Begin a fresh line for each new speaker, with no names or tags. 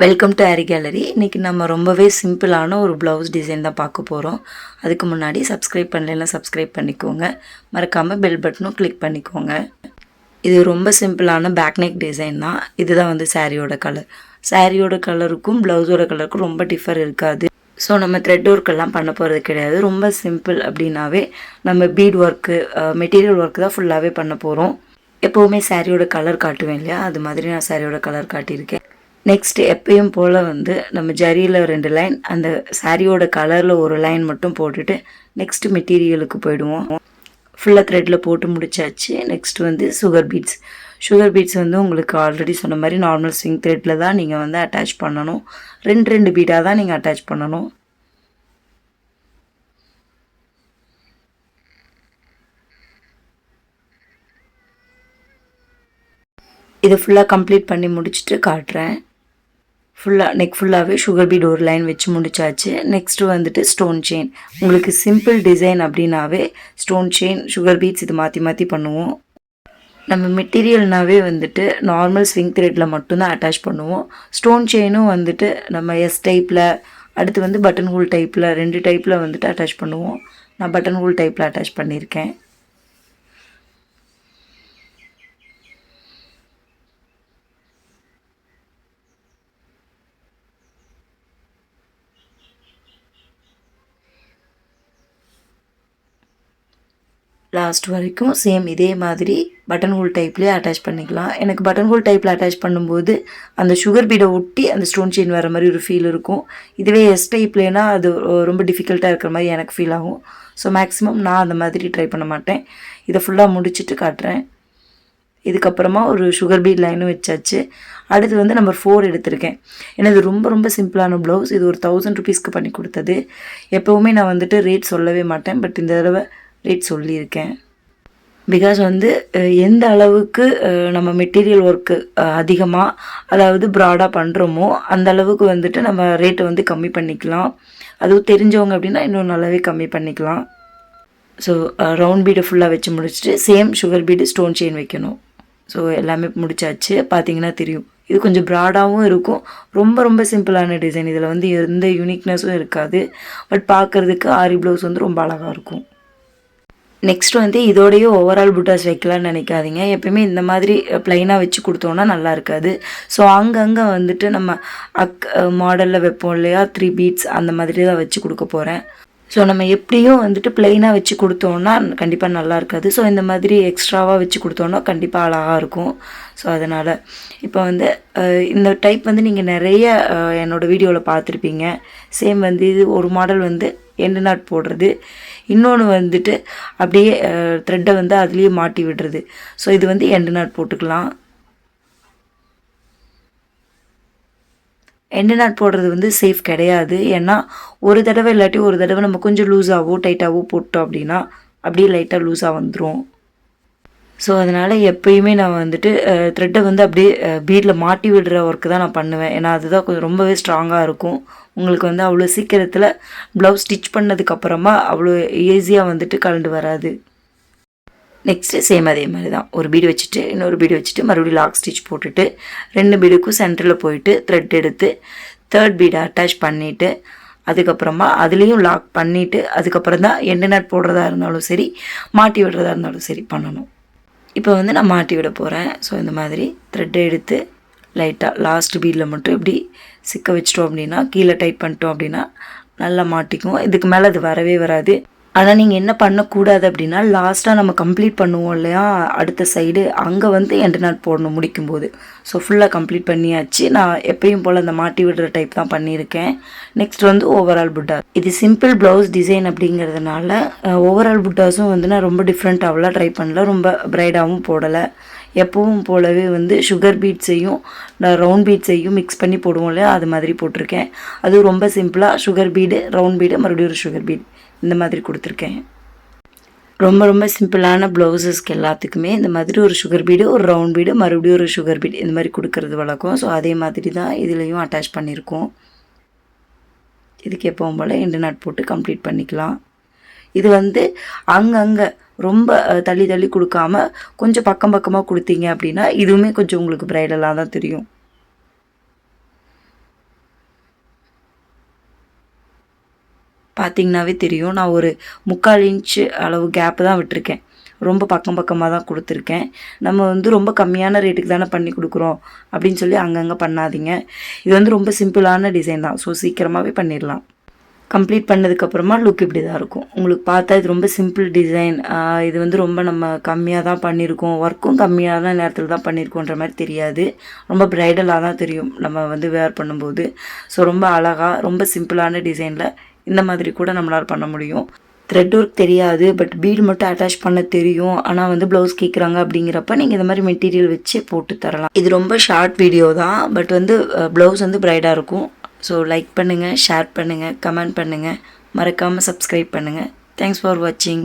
Welcome to aari gallery. இன்றைக்கி நம்ம ரொம்பவே சிம்பிளான ஒரு ப்ளவுஸ் டிசைன் தான் பார்க்க போகிறோம். அதுக்கு முன்னாடி சப்ஸ்கிரைப் பண்ணலாம், சப்ஸ்கிரைப் பண்ணிக்கோங்க. மறக்காமல் பெல் பட்டனும் கிளிக் பண்ணிக்கோங்க. இது ரொம்ப சிம்பிளான பேக் நெக் டிசைன் தான். இதுதான் வந்து சாரியோட கலர். சாரியோட கலருக்கும் ப்ளவுஸோட கலருக்கும் ரொம்ப டிஃபர் இருக்காது. ஸோ நம்ம த்ரெட் ஒர்க்கெல்லாம் பண்ண போகிறது கிடையாது. ரொம்ப சிம்பிள் அப்படின்னாவே நம்ம பீட் ஒர்க்கு, மெட்டீரியல் ஒர்க்கு தான் ஃபுல்லாகவே பண்ண போகிறோம். எப்போவுமே சாரியோட கலர் காட்டுவேன் இல்லையா, அது மாதிரி நான் சாரியோட கலர் காட்டியிருக்கேன். நெக்ஸ்ட்டு எப்பயும் போல் வந்து நம்ம ஜரியில் 2 லைன், அந்த சாரியோட கலரில் ஒரு லைன் மட்டும் போட்டுட்டு நெக்ஸ்ட்டு மெட்டீரியலுக்கு போயிடுவோம். ஃபுல்லாக த்ரெட்டில் போட்டு முடிச்சாச்சு. நெக்ஸ்ட் வந்து சுகர் பீட்ஸ் வந்து உங்களுக்கு ஆல்ரெடி சொன்ன மாதிரி நார்மல் ஸ்விங் த்ரெட்டில் தான் நீங்கள் வந்து அட்டாச் பண்ணணும். 2 பீடாக தான் நீங்கள் அட்டாச் பண்ணணும். இதை ஃபுல்லாக கம்ப்ளீட் பண்ணி முடிச்சுட்டு காட்டுறேன். நெக் ஃபுல்லாகவே சுகர் பீட் ஒரு லைன் வச்சு முடிச்சாச்சு. நெக்ஸ்ட்டு வந்துட்டு ஸ்டோன் செயின். உங்களுக்கு சிம்பிள் டிசைன் அப்படின்னாவே ஸ்டோன் செயின், சுகர் பீட்ஸ் இது மாற்றி மாற்றி பண்ணுவோம். நம்ம மெட்டீரியல்னாவே வந்துட்டு நார்மல் ஸ்விங் த்ரெட்டில் மட்டும்தான் அட்டாச் பண்ணுவோம். ஸ்டோன் செயினும் வந்துட்டு நம்ம எஸ் டைப்பில், அடுத்து வந்து பட்டன் ஹோல் டைப்பில், 2 டைப்பில் வந்துட்டு அட்டாச் பண்ணுவோம். நான் பட்டன் ஹோல் டைப்பில் அட்டாச் பண்ணியிருக்கேன். லாஸ்ட் வரைக்கும் சேம் இதே மாதிரி பட்டன் ஹோல் டைப்லேயே அட்டாச் பண்ணிக்கலாம். எனக்கு பட்டன் ஹோல் டைப்பில் அட்டாச் பண்ணும்போது அந்த சுகர் பீடை ஒட்டி அந்த ஸ்டோன் செயின் வர மாதிரி ஒரு ஃபீல் இருக்கும். இதுவே எஸ் டைப்லேனா அது ரொம்ப டிஃபிகல்ட்டாக இருக்கிற மாதிரி எனக்கு ஃபீல் ஆகும். ஸோ மேக்ஸிமம் நான் அந்த மாதிரி ட்ரை பண்ண மாட்டேன். இதை ஃபுல்லாக முடிச்சுட்டு காட்டுறேன். இதுக்கப்புறமா ஒரு சுகர் பீட் லைனும் வச்சாச்சு. அடுத்து வந்து நம்பர் 4 எடுத்திருக்கேன். ஏன்னா இது ரொம்ப ரொம்ப சிம்பிளான ப்ளவுஸ். இது ஒரு 1000 ருபீஸ்க்கு பண்ணி கொடுத்தது. எப்போவுமே நான் வந்துட்டு ரேட் சொல்லவே மாட்டேன், பட் இந்த தடவை ரேட் சொல்லியிருக்கேன். பிகாஸ் வந்து எந்த அளவுக்கு நம்ம மெட்டீரியல் ஒர்க்கு அதிகமாக, அதாவது ப்ராடாக பண்ணுறோமோ அந்த அளவுக்கு வந்துட்டு நம்ம ரேட்டை வந்து கம்மி பண்ணிக்கலாம். அதுவும் தெரிஞ்சவங்க அப்படின்னா இன்னும் நல்லாவே கம்மி பண்ணிக்கலாம். ஸோ ரவுண்ட் பீடை ஃபுல்லாக வச்சு முடிச்சுட்டு same sugar bead, stone chain வைக்கணும். ஸோ எல்லாமே முடிச்சாச்சு. பார்த்தீங்கன்னா தெரியும், இது கொஞ்சம் ப்ராடாகவும் இருக்கும். ரொம்ப ரொம்ப சிம்பிளான டிசைன். இதில் வந்து எந்த யூனிக்னஸும் இருக்காது. பட் பார்க்குறதுக்கு ஆரி ப்ளவுஸ் வந்து ரொம்ப அழகாக இருக்கும். நெக்ஸ்ட் வந்து இதோடையே ஓவரால் புட்டாஸ் வைக்கலான்னு நினைக்காதீங்க. எப்பயுமே இந்த மாதிரி ப்ளைனாக வச்சு கொடுத்தோன்னா நல்லா இருக்காது. ஸோ அங்கங்கே வந்துட்டு நம்ம மாடலில் வைப்போம் இல்லையா, 3 பீட்ஸ் அந்த மாதிரி தான் வச்சு கொடுக்க போகிறேன். ஸோ நம்ம எப்படியும் வந்துட்டு ப்ளைனாக வச்சு கொடுத்தோன்னா கண்டிப்பாக நல்லா இருக்காது. ஸோ இந்த மாதிரி எக்ஸ்ட்ராவாக வச்சு கொடுத்தோன்னா கண்டிப்பாக அழகாக இருக்கும். ஸோ அதனால் இப்போ வந்து இந்த டைப் வந்து நீங்கள் நிறைய என்னோடய வீடியோவில் பார்த்துருப்பீங்க. சேம் வந்து இது ஒரு மாடல் வந்து எண்டு நாட் போடுறது, இன்னொன்று வந்துட்டு அப்படியே த்ரெட்டை வந்து அதுலேயே மாட்டி விடுறது. ஸோ இது வந்து எண்டு நாட் போட்டுக்கலாம். எண்டு நாட் போடுறது வந்து சேஃப் கிடையாது. ஏன்னா ஒரு தடவை இல்லாட்டி ஒரு தடவை நம்ம கொஞ்சம் லூஸாகவோ டைட்டாகவோ போட்டோம் அப்படின்னா அப்படியே லைட்டாக லூஸாக வந்துடும். ஸோ அதனால் எப்பயுமே நான் வந்துட்டு த்ரெட்டை வந்து அப்படியே பீடில் மாட்டி விடுற ஒர்க்கு தான் நான் பண்ணுவேன். ஏன்னா அதுதான் கொஞ்சம் ரொம்பவே ஸ்ட்ராங்காக இருக்கும். உங்களுக்கு வந்து அவ்வளோ சீக்கிரத்தில் ப்ளவுஸ் ஸ்டிச் பண்ணதுக்கப்புறமா அவ்வளோ ஈஸியாக வந்துட்டு கலண்டு வராது. நெக்ஸ்ட்டு சேம் அதே மாதிரி தான், ஒரு பீடு வச்சுட்டு இன்னொரு பீடு வச்சுட்டு மறுபடியும் லாக் ஸ்டிச் போட்டுட்டு 2 பீடுக்கும் சென்டரில் போயிட்டு த்ரெட் எடுத்து 3rd பீடை அட்டாச் பண்ணிவிட்டு அதுக்கப்புறமா அதுலேயும் லாக் பண்ணிவிட்டு அதுக்கப்புறம் தான் எண்டு நாட் போடுறதா இருந்தாலும் சரி, மாட்டி விடுறதா இருந்தாலும் சரி பண்ணணும். இப்போ வந்து நான் மாட்டி விட போகிறேன். ஸோ இந்த மாதிரி த்ரெட்டை எடுத்து லைட்டாக லாஸ்ட் பீடில் மட்டும் இப்படி சிக்க வச்சிட்டோம் அப்படின்னா, கீழே டைட் பண்ணிட்டோம் அப்படின்னா நல்லா மாட்டிக்கும். இதுக்கு மேலே அது வரவே வராது. ஆனால் நீங்கள் என்ன பண்ணக்கூடாது அப்படின்னா, லாஸ்ட்டாக நம்ம கம்ப்ளீட் பண்ணுவோம் இல்லையா அடுத்த சைடு, அங்கே வந்து எண்டு நாட் போடணும் முடிக்கும்போது. ஸோ ஃபுல்லாக கம்ப்ளீட் பண்ணியாச்சு. நான் எப்பயும் போல் அந்த மாட்டி விடுற டைப் தான் பண்ணியிருக்கேன். நெக்ஸ்ட் வந்து ஓவரால் புட்டா. இது சிம்பிள் ப்ளவுஸ் டிசைன் அப்படிங்கிறதுனால ஓவரால் புட்டாஸும் வந்து நான் ரொம்ப டிஃப்ரெண்ட்டாகலாம் ட்ரை பண்ணல, ரொம்ப பிரைடாகவும் போடலை. எப்பவும் போலவே வந்து சுகர் பீட்ஸையும் நான் ரவுண்ட் பீட்ஸையும் மிக்ஸ் பண்ணி போடுவோம் இல்லையா, அது மாதிரி போட்டிருக்கேன். அதுவும் ரொம்ப சிம்பிளாக சுகர் பீடு, ரவுண்ட் பீடு, மறுபடியும் ஒரு சுகர் பீடு இந்த மாதிரி கொடுத்துருக்கேன். ரொம்ப ரொம்ப சிம்பிளான ப்ளவுஸஸ்க்கு எல்லாத்துக்குமே இந்த மாதிரி ஒரு சுகர் பீடு, ஒரு ரவுண்ட் பீடு, மறுபடியும் ஒரு சுகர் பீடு இந்த மாதிரி கொடுக்கறது வழக்கம். ஸோ அதே மாதிரி தான் இதுலேயும் அட்டாச் பண்ணியிருக்கோம். இதுக்கு எப்பவும் போல் எண்டு நாட் போட்டு கம்ப்ளீட் பண்ணிக்கலாம். இது வந்து அங்கங்கே ரொம்ப தள்ளி தள்ளி கொடுக்காம கொஞ்சம் பக்கம் பக்கமாக கொடுத்தீங்க அப்படின்னா இதுவுமே கொஞ்சம் உங்களுக்கு ப்ரைடலாக தான் தெரியும். பார்த்தீங்கன்னாவே தெரியும். நான் ஒரு 3/4 இன்ச்சு அளவு கேப் தான் விட்டுருக்கேன். ரொம்ப பக்கம் பக்கமாக தான் கொடுத்துருக்கேன். நம்ம வந்து ரொம்ப கம்மியான ரேட்டுக்கு தானே பண்ணி கொடுக்குறோம் அப்படின்னு சொல்லி அங்கங்கே பண்ணாதீங்க. இது வந்து ரொம்ப சிம்பிளான டிசைன் தான். ஸோ சீக்கிரமாகவே பண்ணிடலாம். கம்ப்ளீட் பண்ணதுக்கப்புறமா லுக் இப்படி தான் இருக்கும். உங்களுக்கு பார்த்தா இது ரொம்ப சிம்பிள் டிசைன். இது வந்து ரொம்ப நம்ம கம்மியாக தான் பண்ணியிருக்கோம், ஒர்க்கும் கம்மியான நேரத்தில் தான் பண்ணியிருக்கோன்ற மாதிரி தெரியாது. ரொம்ப ப்ரைடலாக தான் தெரியும் நம்ம வந்து வேர் பண்ணும்போது. ஸோ ரொம்ப அழகாக ரொம்ப சிம்பிளான டிசைனில் இந்த மாதிரி கூட நம்மளால் பண்ண முடியும். த்ரெட் ஒர்க் தெரியாது, பட் பீடு மட்டும் அட்டாச் பண்ண தெரியும். ஆனால் வந்து ப்ளவுஸ் கேட்குறாங்க அப்படிங்கிறப்ப நீங்கள் இந்த மாதிரி மெட்டீரியல் வச்சு போட்டு தரலாம். இது ரொம்ப ஷார்ட் வீடியோ தான், பட் வந்து ப்ளவுஸ் வந்து ப்ரைடாக இருக்கும். ஸோ லைக் பண்ணுங்கள், ஷேர் பண்ணுங்கள், கமெண்ட் பண்ணுங்கள், மறக்காமல் சப்ஸ்கிரைப் பண்ணுங்கள். தேங்க்ஸ் ஃபார் வாட்சிங்.